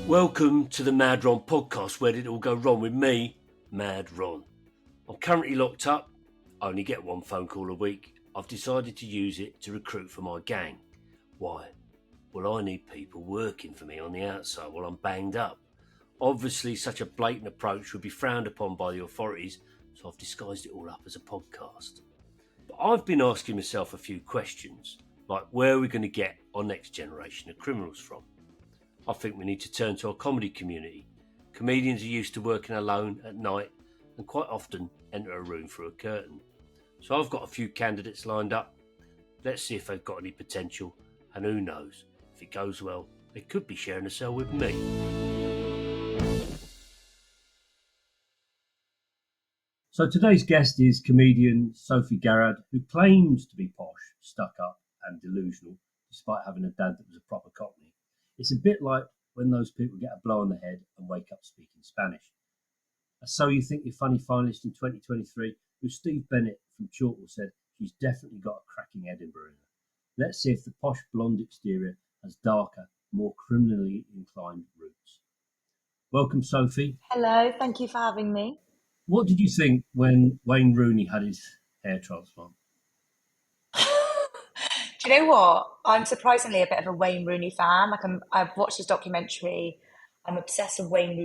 Welcome to the Mad Ron podcast. Where did it all go wrong with me, Mad Ron? I'm currently locked up. I only get one phone call a week. I've decided to use it to recruit for my gang. Why? Well, I need people working for me on the outside while I'm banged up. Obviously, such a blatant approach would be frowned upon by the authorities, so I've disguised it all up as a podcast. But I've been asking myself a few questions, like where are we going to get our next generation of criminals from? I think we need to turn to our comedy community. Comedians are used to working alone at night and quite often enter a room through a curtain. So I've got a few candidates lined up. Let's see if they've got any potential, and who knows, if it goes well, they could be sharing a cell with me. So today's guest is comedian Sophie Garrard, who claims to be posh, stuck up and delusional, despite having a dad that was a proper cockney. It's a bit like when those people get a blow on the head and wake up speaking Spanish. So You Think You're Funny finalist in 2023, who Steve Bennett from Chortle said she's definitely got a cracking Edinburgh in her. Let's see if the posh blonde exterior has darker, more criminally inclined roots. Welcome, Sophie. Hello, thank you for having me. What did you think when Wayne Rooney had his hair transplant? Do you know what? I'm surprisingly a bit of a Wayne Rooney fan. I've watched his documentary. I'm obsessed with Wayne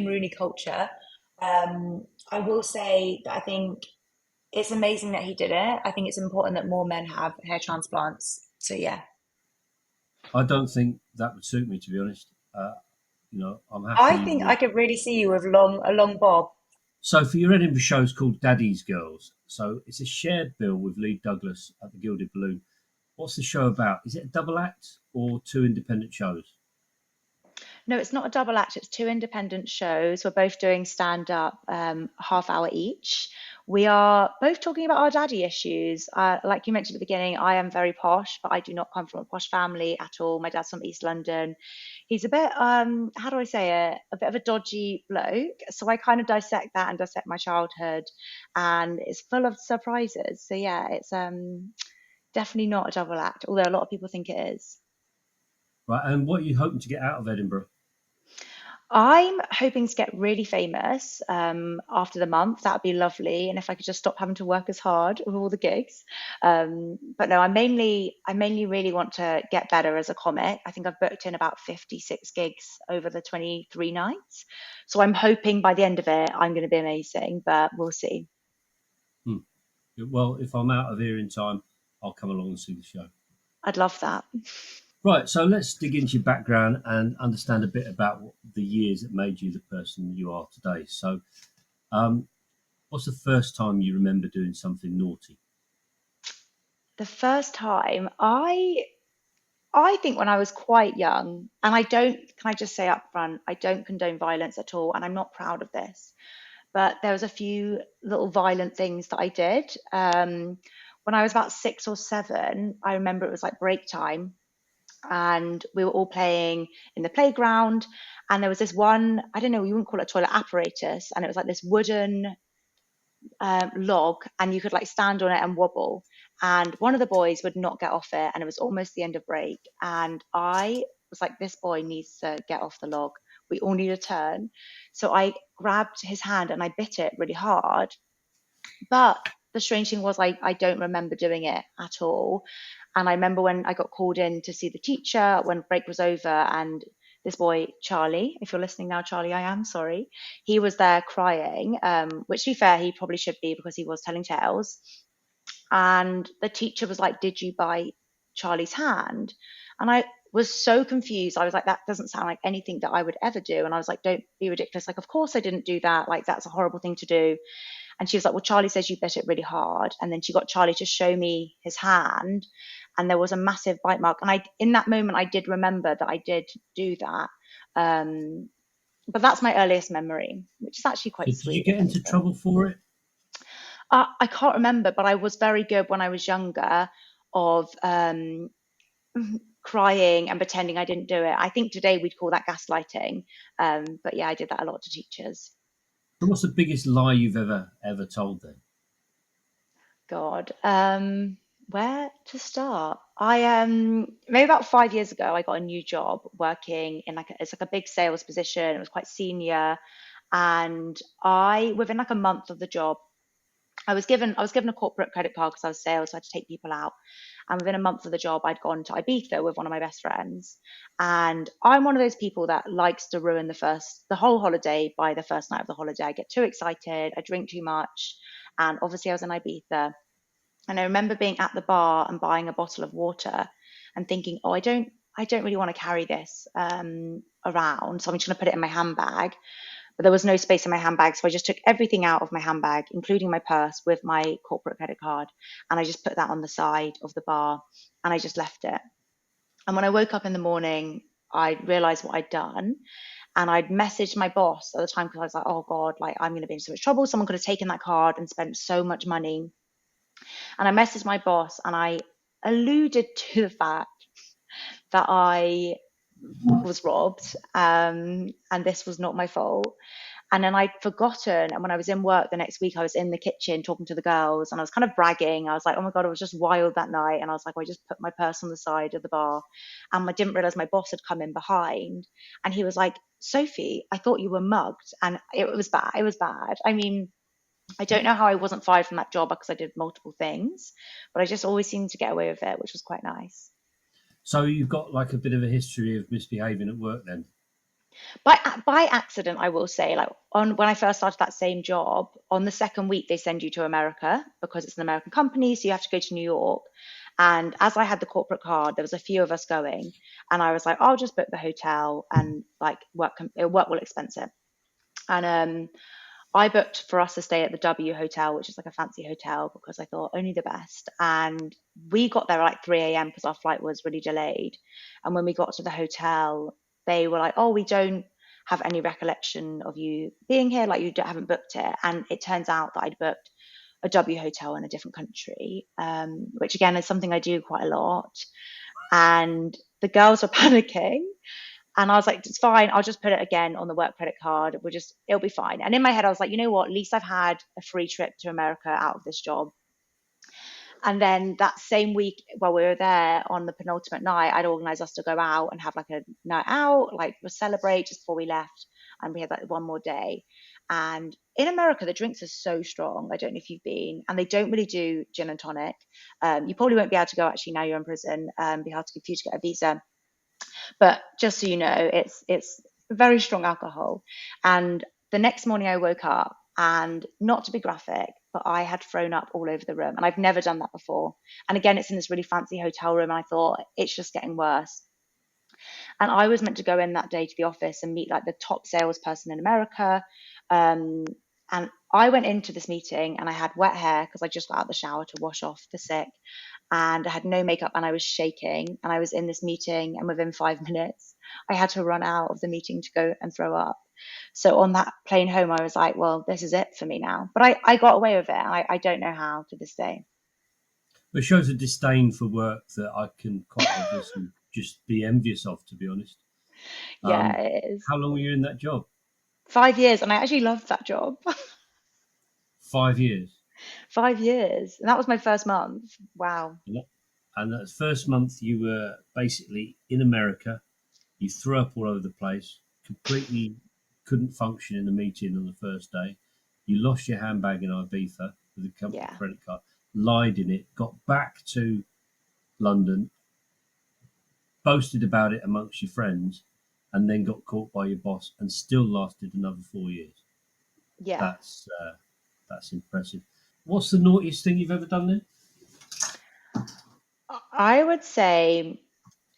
Rooney culture. I will say that I think it's amazing that he did it. I think it's important that more men have hair transplants. So yeah, I don't think that would suit me, to be honest. I'm I happy think with... I could really see you with a long bob. So for your Edinburgh show is called Daddy's Girls. So it's a shared bill with Lee Douglas at the Gilded Balloon. What's the show about? Is it a double act or two independent shows? No, it's not a double act. It's two independent shows. We're both doing stand up, half hour each. We are both talking about our daddy issues. Like you mentioned at the beginning, I am very posh, but I do not come from a posh family at all. My dad's from East London. He's a bit, how do I say it? A bit of a dodgy bloke. So I kind of dissect that and dissect my childhood, and it's full of surprises. So yeah, it's definitely not a double act, although a lot of people think it is. Right, and what are you hoping to get out of Edinburgh? I'm hoping to get really famous after the month. That would be lovely. And if I could just stop having to work as hard with all the gigs. But no, I mainly really want to get better as a comic. I think I've booked in about 56 gigs over the 23 nights. So I'm hoping by the end of it, I'm going to be amazing, but we'll see. Hmm. Well, if I'm out of here in time, I'll come along and see the show. I'd love that. Right, so let's dig into your background and understand a bit about the years that made you the person you are today. So, what's the first time you remember doing something naughty? The first time I think when I was quite young, and can I just say up front, I don't condone violence at all, and I'm not proud of this. But there was a few little violent things that I did. When I was about 6 or 7, I remember it was like break time, and we were all playing in the playground, and there was this one, I don't know, you wouldn't call it a toilet apparatus, and it was like this wooden log, and you could like stand on it and wobble. And one of the boys would not get off it, and it was almost the end of break. And I was like, this boy needs to get off the log. We all need a turn. So I grabbed his hand and I bit it really hard. But the strange thing was, I don't remember doing it at all. And I remember when I got called in to see the teacher when break was over, and this boy, Charlie, if you're listening now, Charlie, I am sorry. He was there crying, which to be fair, he probably should be because he was telling tales. And the teacher was like, did you bite Charlie's hand? And I was so confused. I was like, that doesn't sound like anything that I would ever do. And I was like, don't be ridiculous. Like, of course I didn't do that. Like, that's a horrible thing to do. And she was like, well, Charlie says you bit it really hard. And then she got Charlie to show me his hand, and there was a massive bite mark. And in that moment, I did remember that I did do that. But that's my earliest memory, which is actually So quite did you sweet, get if into anything. trouble for it? I can't remember, but I was very good when I was younger of crying and pretending I didn't do it. I think today we'd call that gaslighting. But yeah, I did that a lot to teachers. So what's the biggest lie you've ever told then? God. Where to start? I maybe about 5 years ago, I got a new job working in it's like a big sales position. It was quite senior, and I within like a month of the job, I was given a corporate credit card because I was sales, so I had to take people out. And within a month of the job, I'd gone to Ibiza with one of my best friends. And I'm one of those people that likes to ruin the whole holiday by the first night of the holiday. I get too excited, I drink too much, and obviously I was in Ibiza. And I remember being at the bar and buying a bottle of water and thinking, oh, I don't really want to carry this around, so I'm just going to put it in my handbag. But there was no space in my handbag, so I just took everything out of my handbag, including my purse with my corporate credit card, and I just put that on the side of the bar, and I just left it. And when I woke up in the morning, I realized what I'd done, and I'd messaged my boss at the time because I was like, oh God, like I'm going to be in so much trouble. Someone could have taken that card and spent so much money. And I messaged my boss and I alluded to the fact that I was robbed, and this was not my fault. And then I'd forgotten. And when I was in work the next week, I was in the kitchen talking to the girls and I was kind of bragging. I was like, oh my God, I was just wild that night. And I was like, I just put my purse on the side of the bar. And I didn't realize my boss had come in behind. And he was like, Sophie, I thought you were mugged. And it was bad. It was bad. I mean, I don't know how I wasn't fired from that job because I did multiple things, but I just always seemed to get away with it, which was quite nice. So you've got like a bit of a history of misbehaving at work then? By accident, I will say, like on when I first started that same job, on the second week they send you to America because it's an American company, so you have to go to New York. And as I had the corporate card, there was a few of us going, and I was like, I'll just book the hotel and like work will expense it. And I booked for us to stay at the W Hotel, which is like a fancy hotel, because I thought only the best. And we got there at like 3 a.m. because our flight was really delayed. And when we got to the hotel, they were like, oh, we don't have any recollection of you being here, like haven't booked it. And it turns out that I'd booked a W hotel in a different country, which again is something I do quite a lot. And the girls were panicking. And I was like, it's fine. I'll just put it again on the work credit card. It'll be fine. And in my head, I was like, you know what? At least I've had a free trip to America out of this job. And then that same week, while we were there on the penultimate night, I'd organized us to go out and have like a night out, like we'll celebrate just before we left. And we had like one more day. And in America, the drinks are so strong. I don't know if you've been, and they don't really do gin and tonic. You probably won't be able to go actually now you're in prison. Be hard to for you to get a visa, but just so you know, it's very strong alcohol. And the next morning I woke up and not to be graphic, but I had thrown up all over the room. And I've never done that before. And again, it's in this really fancy hotel room. And I thought it's just getting worse. And I was meant to go in that day to the office and meet like the top salesperson in America. Um, and I went into this meeting and I had wet hair because I just got out of the shower to wash off the sick. And I had no makeup and I was shaking. And I was in this meeting, and within 5 minutes, I had to run out of the meeting to go and throw up. So on that plane home, I was like, well, this is it for me now. But I got away with it. And I don't know how to this day. It shows a disdain for work that I can quite obviously just be envious of, to be honest. Yeah, Um, it is. how long were you in that job? 5 years. And I actually loved that job. 5 years. 5 years. And that was my first month. Wow. And that first month you were basically in America. You threw up all over the place, completely couldn't function in the meeting on the first day. You lost your handbag in Ibiza with a company Yeah. credit card, lied in it, got back to London, boasted about it amongst your friends, and then got caught by your boss and still lasted another 4 years. Yeah. That's impressive. What's the naughtiest thing you've ever done then? I would say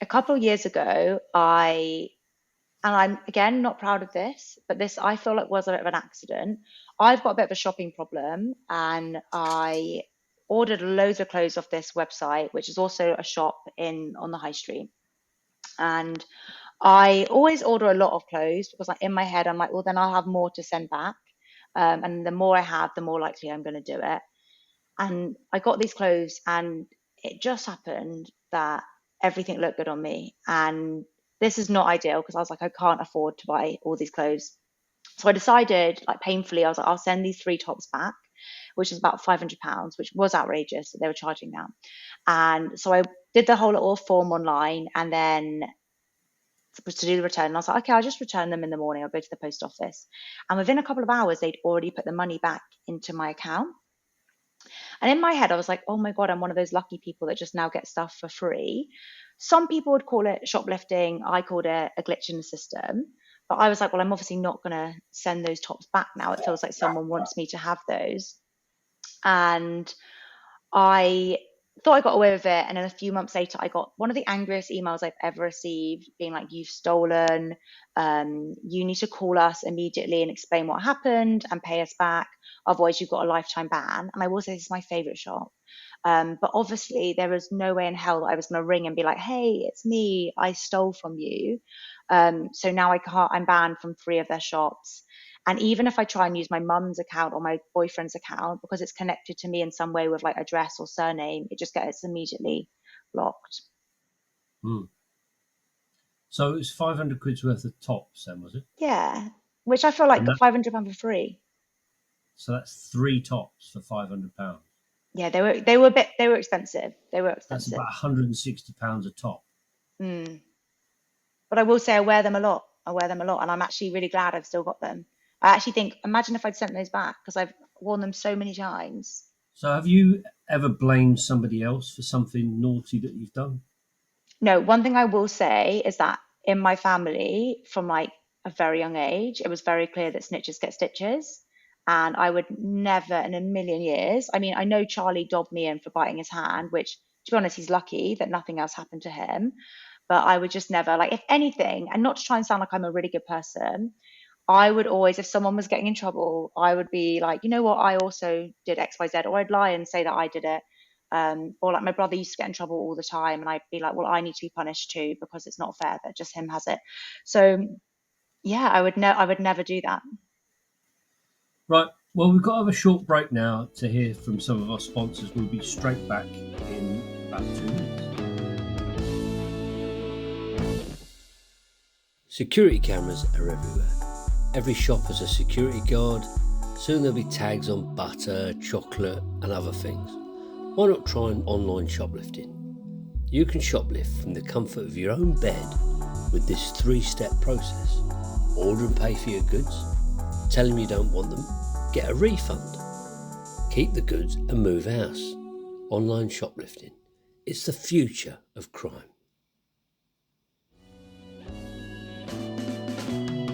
a couple of years ago, and I'm again not proud of this, but this I feel like was a bit of an accident. I've got a bit of a shopping problem, and I ordered loads of clothes off this website, which is also a shop in on the high street. And I always order a lot of clothes because like in my head I'm like, well then I'll have more to send back. And the more I have, the more likely I'm going to do it. And I got these clothes, and it just happened that everything looked good on me. And this is not ideal because I was like, I can't afford to buy all these clothes. So I decided, like painfully, I was like, I'll send these three tops back, which was about £500, which was outrageous that they were charging that. And so I did the whole little form online, and then to do the return. And I was like, okay, I'll just return them in the morning. I'll go to the post office. And within a couple of hours, they'd already put the money back into my account. And in my head, I was like, oh my God, I'm one of those lucky people that just now get stuff for free. Some people would call it shoplifting. I called it a glitch in the system. But I was like, well, I'm obviously not going to send those tops back now. It feels like someone wants me to have those. And I thought I got away with it. And then a few months later, I got one of the angriest emails I've ever received, being like, you've stolen. You need to call us immediately and explain what happened and pay us back. Otherwise, you've got a lifetime ban. And I will say this is my favorite shop. But obviously, there was no way in hell that I was going to ring and be like, hey, it's me. I stole from you. So now I'm banned from 3 of their shops. And even if I try and use my mum's account or my boyfriend's account, because it's connected to me in some way with like address or surname, it just gets immediately blocked. Hmm. So it's 500 quid's worth of tops then, was it? Yeah, which I feel like And got that, £500 for free. so that's 3 tops for £500. Yeah, they were expensive. They were That's expensive. about £160 a top. Mm. But I will say I wear them a lot. I wear them a lot, and I'm actually really glad I've still got them. I actually think, imagine if I'd sent those back because I've worn them so many times. So have you ever blamed somebody else for something naughty that you've done? No, one thing I will say is that in my family, from like a very young age, it was very clear that snitches get stitches. And I would never in a million years, I mean, I know Charlie dobbed me in for biting his hand, which to be honest, he's lucky that nothing else happened to him. But I would just never, like, if anything, and not to try and sound like I'm a really good person, I would always, if someone was getting in trouble, I would be like, you know what, I also did X, Y, Z, or I'd lie and say that I did it. Or like my brother used to get in trouble all the time, and I'd be like, well, I need to be punished too because it's not fair that just him has it. So yeah, I would never do that. Right. Well, we've got to have a short break now to hear from some of our sponsors. We'll be straight back in about 2 minutes. Security cameras are everywhere. Every shop has a security guard. Soon there'll be tags on butter, chocolate, and other things. Why not try an online shoplifting? You can shoplift from the comfort of your own bed with this 3-step process. Order and pay for your goods. Tell them you don't want them. Get a refund. Keep the goods and move house. Online shoplifting. It's the future of crime.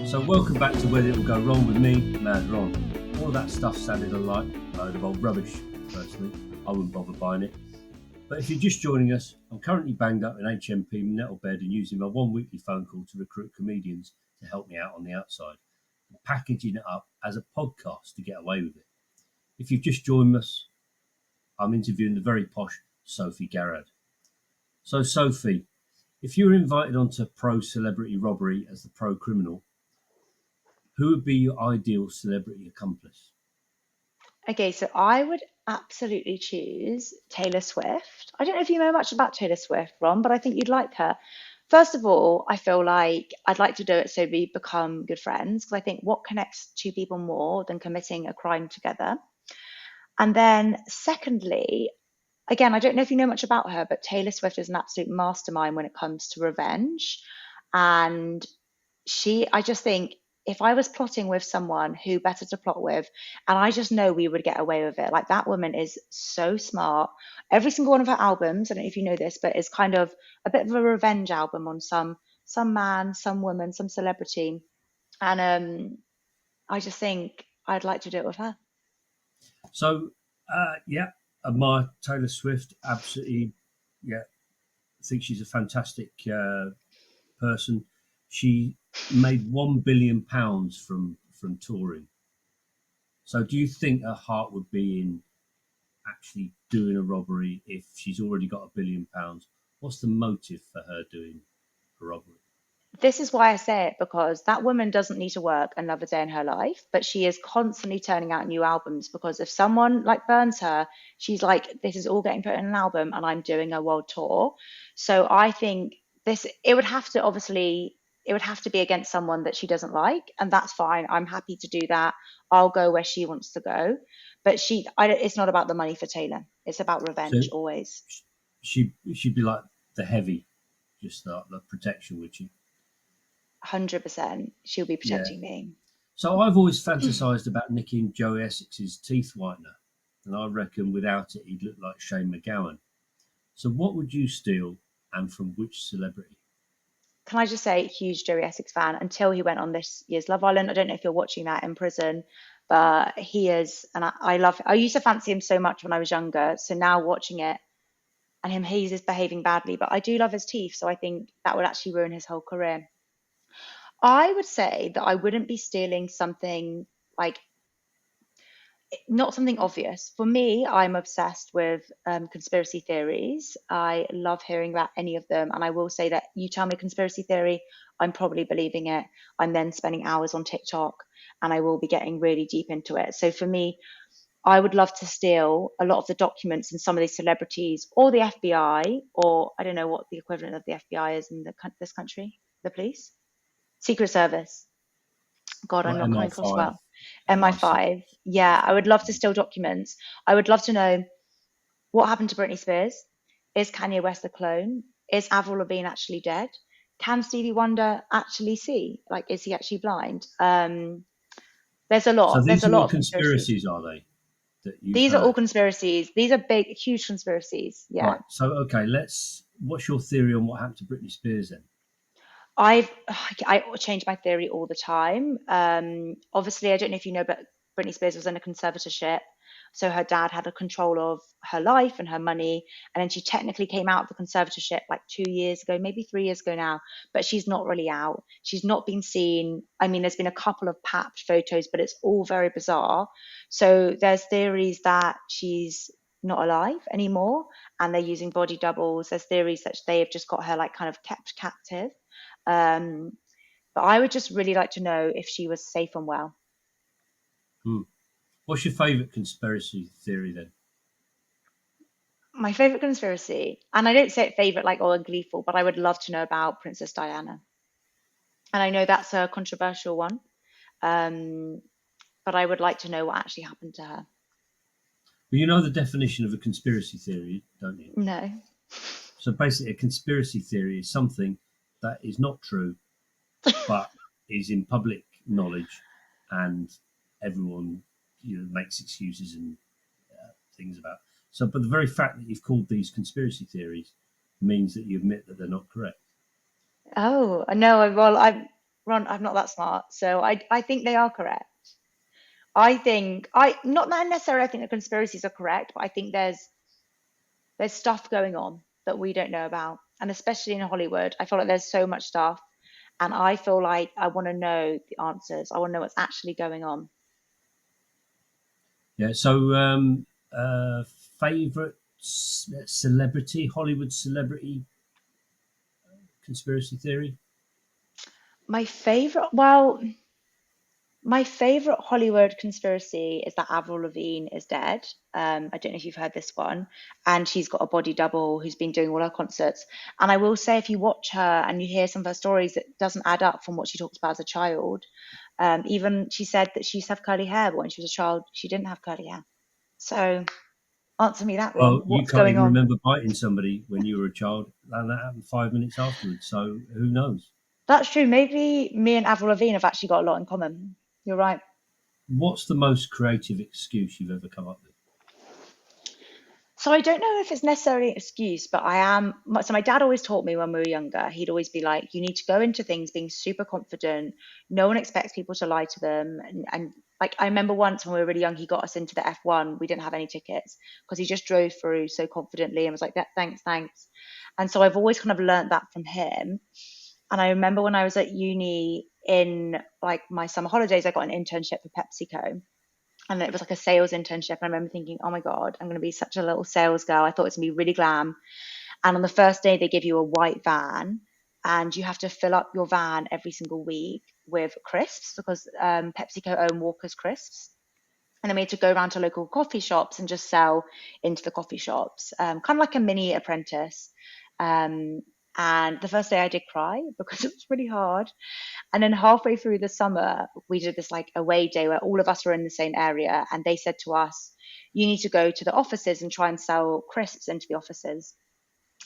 So welcome back to Where It Will Go Wrong with me, Mad Ron. All of that stuff sounded like a load of old rubbish, personally. I wouldn't bother buying it. But if you're just joining us, I'm currently banged up in HMP nettle bed and using my 1 weekly phone call to recruit comedians to help me out on the outside, and packaging it up as a podcast to get away with it. If you've just joined us, I'm interviewing the very posh Sophie Garrard. So Sophie, if you were invited onto Pro Celebrity Robbery as the pro criminal, who would be your ideal celebrity accomplice? Okay, so I would absolutely choose Taylor Swift. I don't know if you know much about Taylor Swift, Ron, but I think you'd like her. First of all, I feel like I'd like to do it so we become good friends because I think what connects 2 people more than committing a crime together? And then, secondly, again, I don't know if you know much about her, but Taylor Swift is an absolute mastermind when it comes to revenge. And I just think if I was plotting with someone, who better to plot with? And I just know we would get away with it. Like that woman is so smart. Every single one of her albums, I don't know if you know this, but it's kind of a bit of a revenge album on some man, some woman, some celebrity. And I just think I'd like to do it with her. So, yeah, admire Taylor Swift. Absolutely, yeah. I think she's a fantastic person. She made £1 billion from touring. So, do you think her heart would be in actually doing a robbery if she's already got £1 billion? What's the motive for her doing a robbery? This is why I say it because that woman doesn't need to work another day in her life, but she is constantly turning out new albums because if someone like burns her, she's like, this is all getting put in an album and I'm doing a world tour. So I think it would have to obviously, it would have to be against someone that she doesn't like, and that's fine. I'm happy to do that. I'll go where she wants to go. But it's not about the money for Taylor. It's about So revenge always. she'd be like the heavy, just the protection, would she? 100%. She'll be Yeah. protecting me. So I've always fantasised about nicking Joey Essex's teeth whitener, and I reckon without it he'd look like Shane McGowan. So what would you steal, and from which celebrity? Can I just say, huge Joey Essex fan until he went on this year's Love Island. I don't know if you're watching that in prison, but he is, and I love. I used to fancy him so much when I was younger. So now watching it, and he's just behaving badly, but I do love his teeth. So I think that would actually ruin his whole career. I would say that I wouldn't be stealing something like not something obvious. For me, I'm obsessed with conspiracy theories. I love hearing about any of them. And I will say that you tell me a conspiracy theory, I'm probably believing it. I'm then spending hours on TikTok and I will be getting really deep into it. So for me, I would love to steal a lot of the documents in some of these celebrities or the FBI, or I don't know what the equivalent of the FBI is in this country, the police, Secret Service. God, I'm Like not coming across MI5, well. MI6. MI5. Yeah, I would love to steal documents. I would love to know what happened to Britney Spears. Is Kanye West a clone? Is Avril Lavigne actually dead? Can Stevie Wonder actually see? Like, is he actually blind? There's a So lot. There's these a are lot all of conspiracies. conspiracies, are they, that you've These are all heard? conspiracies. These are big, huge conspiracies. Yeah. Right. So okay, what's your theory on what happened to Britney Spears then? I change my theory all the time. Obviously, I don't know if you know, but Britney Spears was in a conservatorship, so her dad had a control of her life and her money, and then she technically came out of the conservatorship like 2 years ago, maybe 3 years ago now. But she's not really out. She's not been seen. I mean, there's been a couple of papped photos, but it's all very bizarre. So there's theories that she's not alive anymore, and they're using body doubles. There's theories that they have just got her like kind of kept captive. um, but I would just really like to know if she was safe and well. Hmm. What's your favourite conspiracy theory then? My favorite conspiracy, and I don't say it favorite like oh, and gleeful, but I would love to know about Princess Diana. And I know that's a controversial one, um, but I would like to know what actually happened to her. Well, you know the definition of a conspiracy theory, don't you? No. So basically, a conspiracy theory is something that is not true, but is in public knowledge, and everyone makes excuses and things about. So, but the very fact that you've called these conspiracy theories means that you admit that they're not correct. Oh, no, well, I'm not that smart, so I think they are correct. I think I not that necessarily I think the conspiracies are correct, but I think there's stuff going on that we don't know about. And especially in Hollywood, I feel like there's so much stuff. And I feel like I want to know the answers. I want to know what's actually going on. Yeah. So, uh, favorite celebrity, Hollywood celebrity conspiracy theory. My favorite, well, my favorite Hollywood conspiracy is that Avril Lavigne is dead. I don't know if you've heard this one. And she's got a body double who's been doing all her concerts. And I will say, if you watch her and you hear some of her stories, it doesn't add up from what she talks about as a child. Even she said that she used to have curly hair, but when she was a child, she didn't have curly hair. So answer me that, Ron. Well, you What's can't going even on? remember biting somebody when you were a child, and that happened 5 minutes afterwards. So who knows? That's true. Maybe me and Avril Lavigne have actually got a lot in common. You're right. What's the most creative excuse you've ever come up with? So I don't know if it's necessarily an excuse, but so my dad always taught me when we were younger, he'd always be like, you need to go into things being super confident. No one expects people to lie to them. And like I remember once when we were really young, he got us into the F1. We didn't have any tickets because he just drove through so confidently and was like, thanks, thanks. And so I've always kind of learned that from him. And I remember when I was at uni in like my summer holidays, I got an internship for PepsiCo, and it was like a sales internship. And I remember thinking, oh my God, I'm going to be such a little sales girl. I thought it was going to be really glam. And on the first day, they give you a white van and you have to fill up your van every single week with crisps because PepsiCo own Walker's crisps. And then we had to go around to local coffee shops and just sell into the coffee shops, kind of like a mini apprentice. Um, And the first day I did cry because it was really hard. And then halfway through the summer, we did this like away day where all of us were in the same area. And they said to us, you need to go to the offices and try and sell crisps into the offices.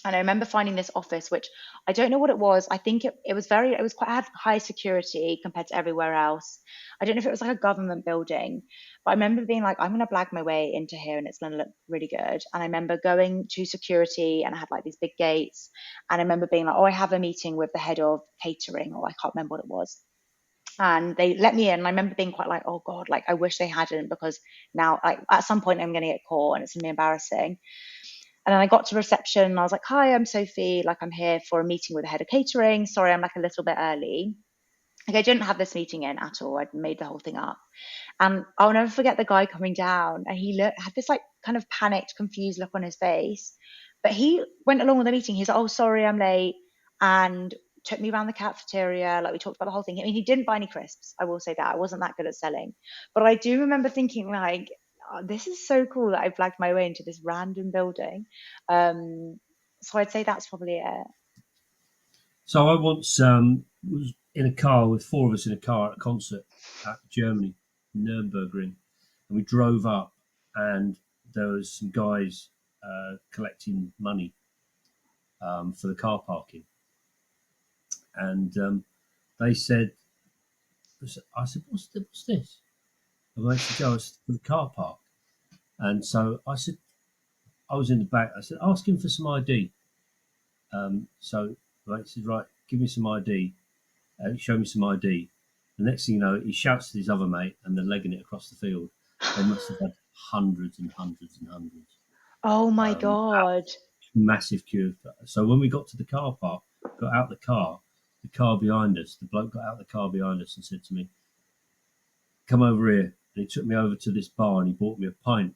And I remember finding this office, which I don't know what it was. I think it was quite had high security compared to everywhere else. I don't know if it was like a government building, but I remember being like, I'm going to blag my way into here and it's going to look really good. And I remember going to security and I had like these big gates. And I remember being like, oh, I have a meeting with the head of catering, or I can't remember what it was. And they let me in. And I remember being quite like, oh God, like I wish they hadn't, because now like at some point I'm going to get caught and it's going to be embarrassing. And then I got to reception and I was like, hi, I'm Sophie. Like, I'm here for a meeting with the head of catering. Sorry, I'm like a little bit early. Like, I didn't have this meeting in at all. I'd made the whole thing up. And I'll never forget the guy coming down and had this like kind of panicked, confused look on his face. But he went along with the meeting. He's like, oh, sorry, I'm late. And took me around the cafeteria. Like, we talked about the whole thing. I mean, he didn't buy any crisps. I will say that. I wasn't that good at selling. But I do remember thinking, like, oh, this is so cool that I flagged my way into this random building. Um, so I'd say that's probably it. So I once was in a car with four of us in a car at a concert at Germany, Nuremberg, and we drove up, and there was some guys collecting money for the car parking, and they said, I said, what's this? And they said, oh, it's for the car park. And so I said, I was in the back. I said, ask him for some ID. So they said, right, give me some ID. Show me some ID. The next thing you know, he shouts to his other mate, and they're legging it across the field. They must have had hundreds and hundreds and hundreds. Oh my God. Massive queue. So when we got to the car park, got out the car behind us, the bloke got out the car behind us and said to me, come over here. And he took me over to this bar and he bought me a pint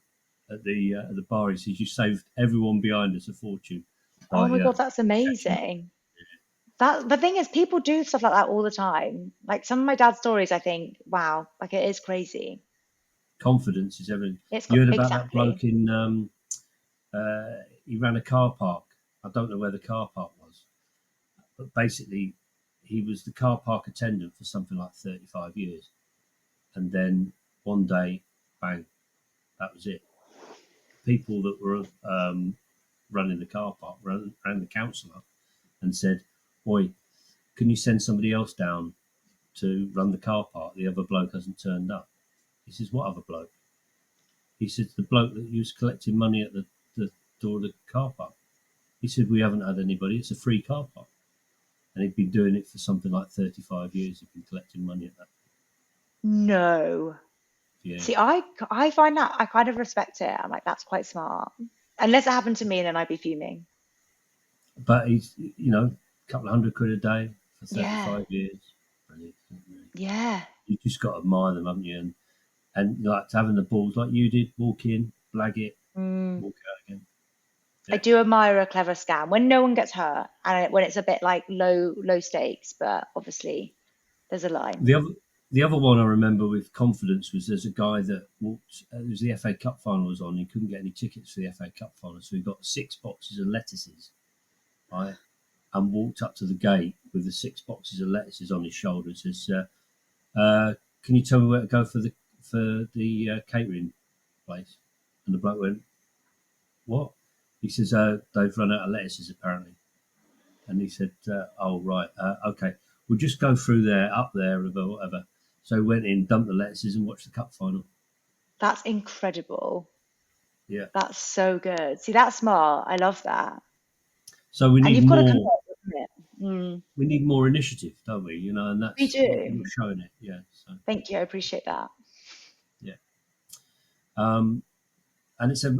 at the bar. He says, you saved everyone behind us a fortune Oh by my God, that's catching up. amazing. That the thing is, people do stuff like that all the time. Like some of my dad's stories, I think, wow, like it is crazy. Confidence is everything. It's You heard about that exactly. bloke in, he ran a car park. I don't know where the car park was, but basically he was the car park attendant for something like 35 years. And then one day, bang, that was it. People that were running the car park rang the council up and said, "Oi, can you send somebody else down to run the car park? The other bloke hasn't turned up." He says, "What other bloke?" He says, "The bloke that was collecting money at the door of the car park." He said, "We haven't had anybody. It's a free car park." And he'd been doing it for something like 35 years. He'd been collecting money at that. No. Yeah. See, I find that I kind of respect it. I'm like, that's quite smart. Unless it happened to me, then I'd be fuming. But he's, a couple of £100 a day for Yeah, 35 years. Brilliant. yeah. You just got to admire them, haven't you? And like having the balls like you did, walk in, blag it, Mm. walk out again. I Yeah. do admire a clever scam when no one gets hurt and when it's a bit like low stakes, but obviously there's a line. The other the other one I remember with confidence was there's a guy that walked. It was the FA Cup final was on. He couldn't get any tickets for the FA Cup final, so he got 6 boxes of lettuces, right, and walked up to the gate with the 6 boxes of lettuces on his shoulder. And says, "Can you tell me where to go for the catering place?" And the bloke went, "What?" He says, "They've run out of lettuces apparently." And he said, "Oh right, okay. We'll just go through there, up there, or whatever." So he went in, dumped the lettuces, and watched the cup final. That's incredible. Yeah. That's so good. See, that's smart. I love that. So we And need you've got to more. commit, isn't it? Mm, We need more initiative, don't we? And we that's you're do. showing it. Yeah. So Thank you. I appreciate that. yeah. Um, and it's a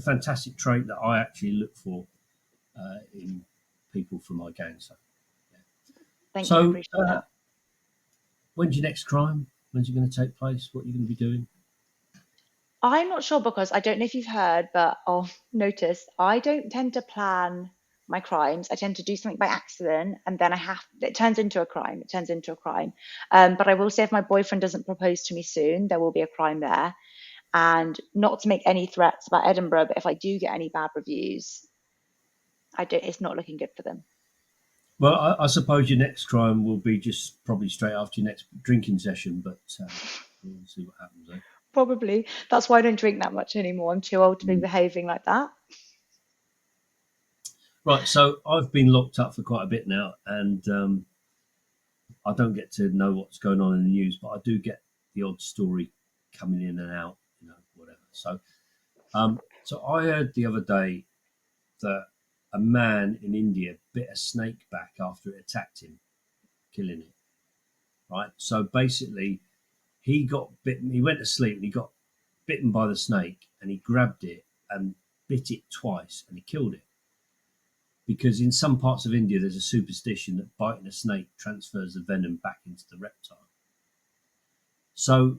fantastic trait that I actually look for in people from my gang. So yeah. Thank you. I So appreciate that. when's your next crime? When's it going to take place? What are you going to be doing? I'm not sure because I don't know if you've heard, but I'll notice I don't tend to plan my crimes. I tend to do something by accident and then it turns into a crime. It turns into a crime. But I will say if my boyfriend doesn't propose to me soon, there will be a crime there. And not to make any threats about Edinburgh, but if I do get any bad reviews, I don't, it's not looking good for them. Well, I suppose your next crime will be just probably straight after your next drinking session, but we'll see what happens, eh? Probably. That's why I don't drink that much anymore. I'm too old to be Mm. behaving like that. Right, so I've been locked up for quite a bit now, and I don't get to know what's going on in the news, but I do get the odd story coming in and out, whatever. So I heard the other day that a man in India bit a snake back after it attacked him, killing it. Right. So basically, he got bitten. He went to sleep and he got bitten by the snake, and he grabbed it and bit it twice, and he killed it. Because in some parts of India, there's a superstition that biting a snake transfers the venom back into the reptile. So,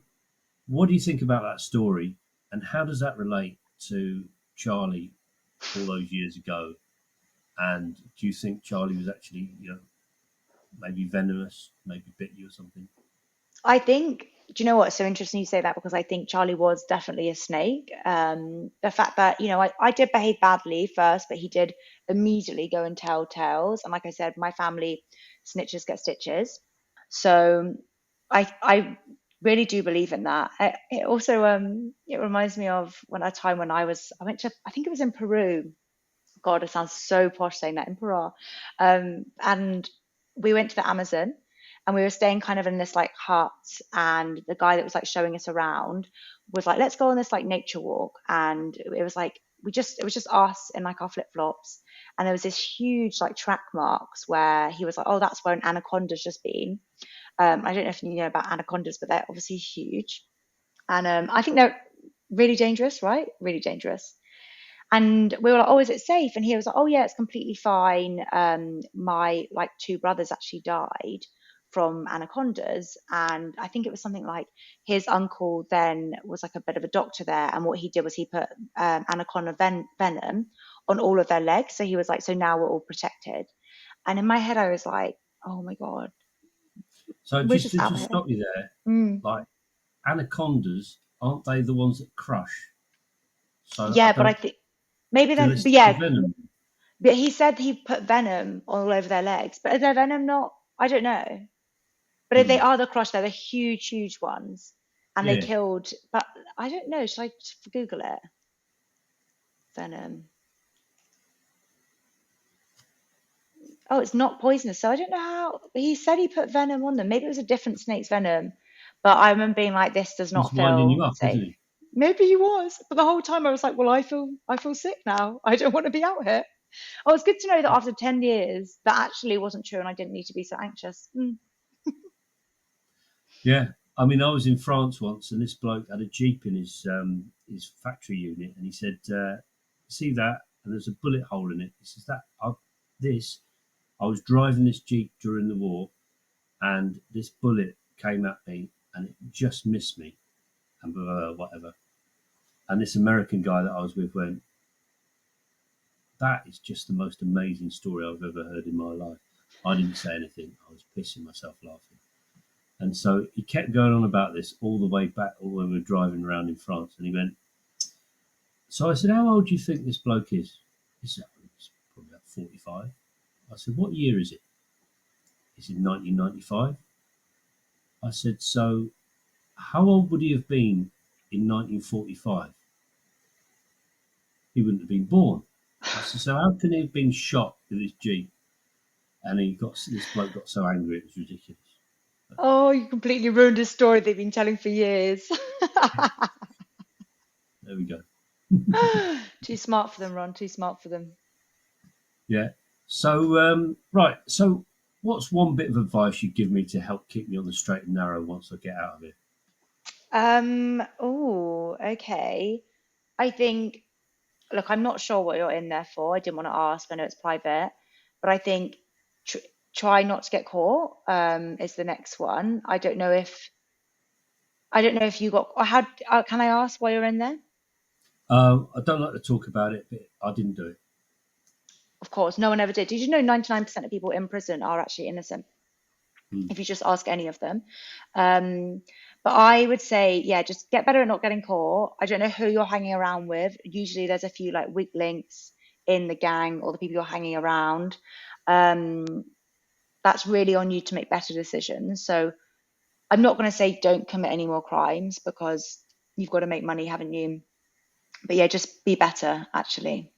what do you think about that story, and how does that relate to Charlie all those years ago? And do you think Charlie was actually, maybe venomous, maybe bit you or something? I think, do you know what? It's so interesting you say that because I think Charlie was definitely a snake. The fact that, I did behave badly first, but he did immediately go and tell tales. And like I said, my family, snitches get stitches. So I really do believe in that. It also it reminds me of when a time when I went to, I think it was in Peru. God, it sounds so posh saying that, Emperor. And we went to the Amazon and we were staying kind of in this like hut. And the guy that was like showing us around was like, let's go on this like nature walk. And it was like, it was just us in like our flip flops. And there was this huge like track marks where he was like, oh, that's where an anaconda's just been. I don't know if you know about anacondas, but they're obviously huge. And I think they're really dangerous, right? Really dangerous. And we were like, oh, is it safe? And he was like, oh, yeah, it's completely fine. My like two brothers actually died from anacondas. And I think it was something like his uncle then was like a bit of a doctor there. And what he did was he put anaconda venom on all of their legs. So he was like, so now we're all protected. And in my head, I was like, oh my God, So we're just just to out just here. stop you there, Mm. like anacondas, aren't they the ones that crush? So I Yeah, but I don't. think maybe Do they then, but stick the yeah, venom? but he said he put venom all over their legs. But is their venom not? I don't know. But if they Hmm. are the crush, they're the huge, huge ones. And they Yeah. killed, but I don't know. Should I Google it? Venom. Oh, it's not poisonous. So I don't know how. He said he put venom on them. Maybe it was a different snake's venom. But I remember being like, this does He's not winding you feel up, isn't safe. he? Maybe he was. But the whole time I was like, well, I feel sick now. I don't want to be out here. Oh, it's good to know that after 10 years, that actually wasn't true and I didn't need to be so anxious. Mm. Yeah. I mean, I was in France once, and this bloke had a jeep in his factory unit, and he said, "See that? And there's a bullet hole in it." He says that this. I was driving this jeep during the war, and this bullet came at me, and it just missed me, and blah, blah, blah, whatever. And this American guy that I was with went, "That is just the most amazing story I've ever heard in my life." I didn't say anything. I was pissing myself laughing. And so he kept going on about this all the way back, all when we were driving around in France. And he went, so I said, "How old do you think this bloke is?" He said, "He's probably about 45." I said, "What year is it?" He said, 1995. I said, "So how old would he have been in 1945? He wouldn't have been born." I said, "So how can he have been shot with his Jeep?" And this bloke got so angry, it was ridiculous. Oh, you completely ruined a story they've been telling for years. There we go. Too smart for them, Ron. Too smart for them. Yeah. So, right. So, what's one bit of advice you'd give me to help keep me on the straight and narrow once I get out of here? Oh, okay. I think, look, I'm not sure what you're in there for. I didn't want to ask. I know it's private, but I think tr try not to get caught, is the next one. I don't know if you got, or how, can I ask why you're in there? I don't like to talk about it, but I didn't do it. Of course, no one ever did. Did you know 99% of people in prison are actually innocent? Mm. If you just ask any of them. Um, but I would say, yeah, just get better at not getting caught. I don't know who you're hanging around with. Usually there's a few like weak links in the gang or the people you're hanging around. Um, that's really on you to make better decisions. So I'm not going to say don't commit any more crimes, because you've got to make money, haven't you? But yeah, just be better, actually.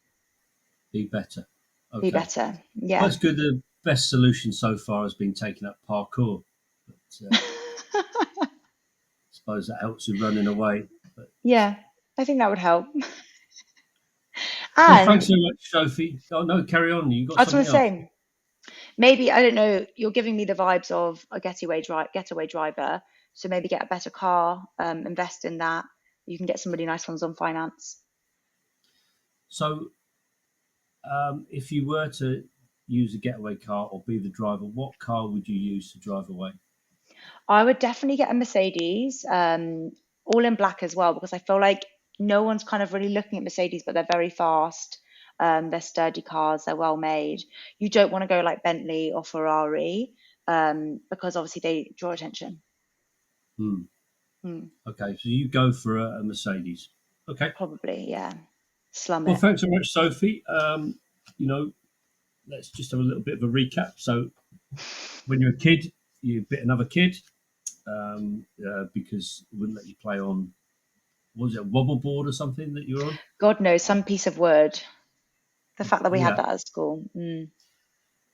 Be better. Be Okay. better. Well, Yeah. that's good. The best solution so far has been taking up parkour. But I suppose that helps with running away. But, Yeah, I think that would help. well, thanks And so much, Sophie. Oh, no, carry on. You got I was going something to else? say, maybe, I don't know, you're giving me the vibes of a getaway driver. So maybe get a better car, invest in that. You can get some really nice ones on finance. So, if you were to use a getaway car or be the driver, what car would you use to drive away? I would definitely get a Mercedes, all in black as well, because I feel like no one's kind of really looking at Mercedes, but they're very fast. They're sturdy cars, they're well made. You don't want to go like Bentley or Ferrari, because obviously they draw attention. Hmm. Hmm, Okay, so you go for a Mercedes. Okay. probably, yeah. Slum Well, it. thanks so much, Sophie. You know, let's just have a little bit of a recap. So, when you're a kid, you bit another kid because it wouldn't let you play on, what was it, a wobble board or something that you were on? God knows, some piece of wood. The fact that we had Yeah. that at school. Mm.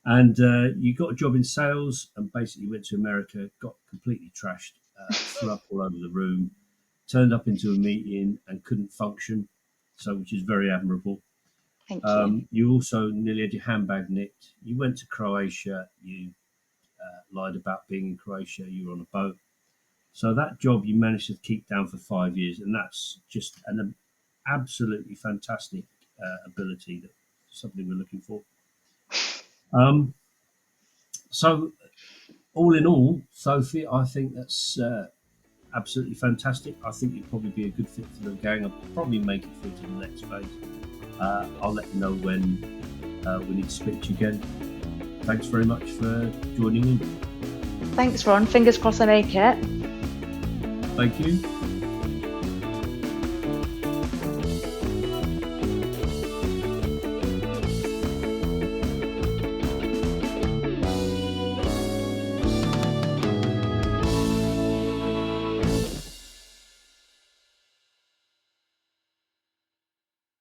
And you got a job in sales and basically went to America, got completely trashed, threw up all over the room, turned up into a meeting and couldn't function, so which is very admirable. Thank you. You also nearly had your handbag nicked. You went to Croatia. You lied about being in Croatia. You were on a boat. So that job you managed to keep down for 5 years, and that's just an absolutely fantastic ability that something we're looking for. Um, so all in all, Sophie, I think that's absolutely fantastic. I think you'd probably be a good fit for the gang. I'll probably make it through to the next phase. I'll let you know when we need to speak to you again. Thanks very much for joining in. Thanks, Ron. Fingers crossed I make it. Thank you.